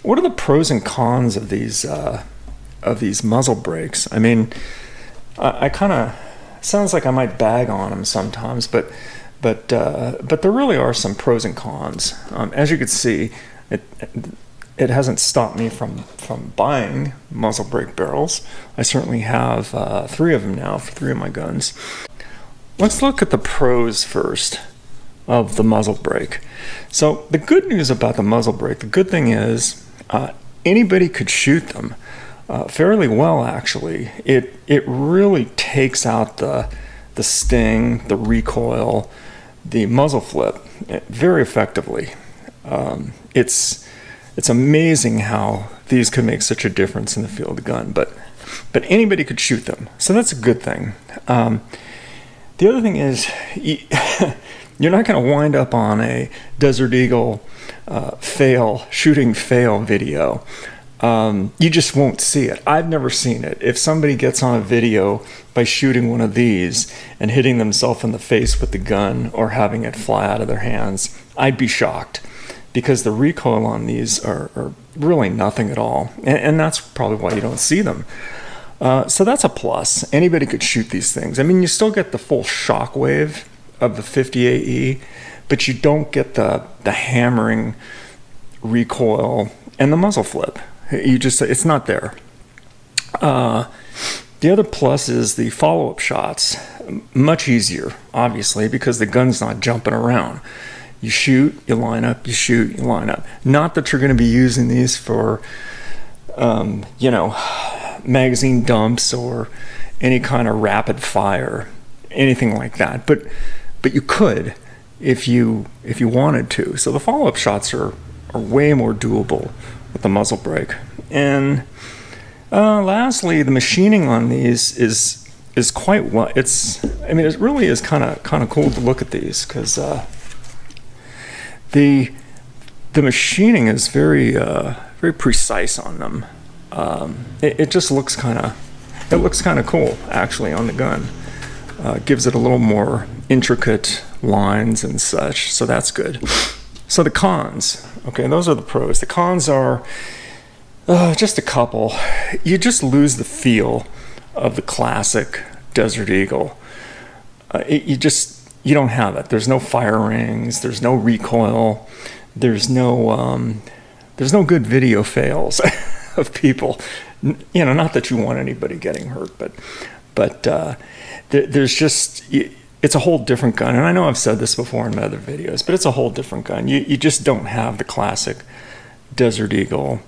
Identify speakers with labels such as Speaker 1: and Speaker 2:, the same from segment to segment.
Speaker 1: what are the pros and cons of these muzzle brakes? I mean, I kind of sounds like I might bag on them sometimes, but there really are some pros and cons. As you can see, it hasn't stopped me from buying muzzle brake barrels. I certainly have 3 of them now for 3 of my guns. Let's look at the pros first of the muzzle brake. So the good news about the muzzle brake, the good thing is anybody could shoot them fairly well, actually. It really takes out the sting, the recoil, the muzzle flip very effectively. It's amazing how these could make such a difference in the field of the gun, but anybody could shoot them, so that's a good thing. The other thing is you're not going to wind up on a Desert Eagle shooting fail video. You just won't see it. I've never seen it. If somebody gets on a video by shooting one of these and hitting themselves in the face with the gun or having it fly out of their hands, I'd be shocked, because the recoil on these are really nothing at all, and that's probably why you don't see them. So that's a plus. Anybody could shoot these things. I mean, you still get the full shock wave of the 50 AE, but you don't get the hammering recoil and the muzzle flip. It's not there. The other plus is the follow-up shots. Much easier, obviously, because the gun's not jumping around. You shoot, you line up, you shoot, you line up. Not that you're going to be using these for, magazine dumps or any kind of rapid fire, anything like that. But you could if you wanted to. So the follow-up shots are way more doable with the muzzle brake. And lastly, the machining on these is quite well. It really is kind of cool to look at these, because the machining is very precise on them. It just looks kind of cool, actually, on the gun. Gives it a little more intricate lines and such, so that's good. So the cons, okay, those are the pros. The cons are just a couple. You just lose the feel of the classic Desert Eagle. You don't have it. There's no fire rings. There's no recoil. There's no good video fails of people. Not that you want anybody getting hurt, but there's just, it's a whole different gun. And I know I've said this before in my other videos, but it's a whole different gun. You just don't have the classic Desert Eagle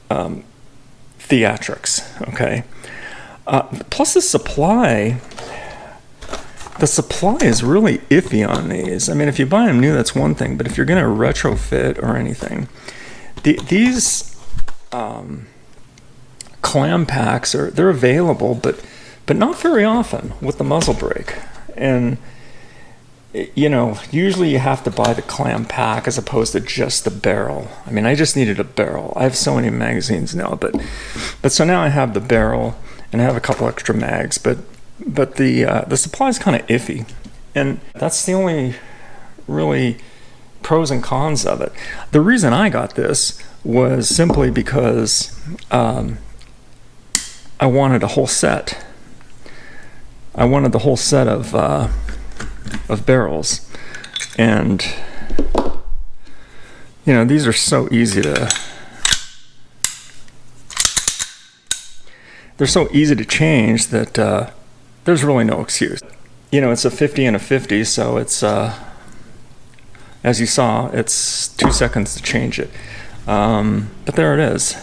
Speaker 1: theatrics. Okay. Plus the supply is really iffy on these. I mean, if you buy them new, that's one thing, but if you're going to retrofit or anything, these clam packs they're available, but not very often with the muzzle brake. And usually you have to buy the clam pack as opposed to just the barrel. I mean, I just needed a barrel. I have so many magazines now, but so now I have the barrel and I have a couple extra mags, but the supply is kind of iffy, and that's the only really pros and cons of it. The reason I got this was simply because I wanted a whole set. I wanted the whole set of barrels, and these are so easy to. They're so easy to change that there's really no excuse. It's a 50 and a 50, so it's, as you saw, it's 2 seconds to change it. But there it is.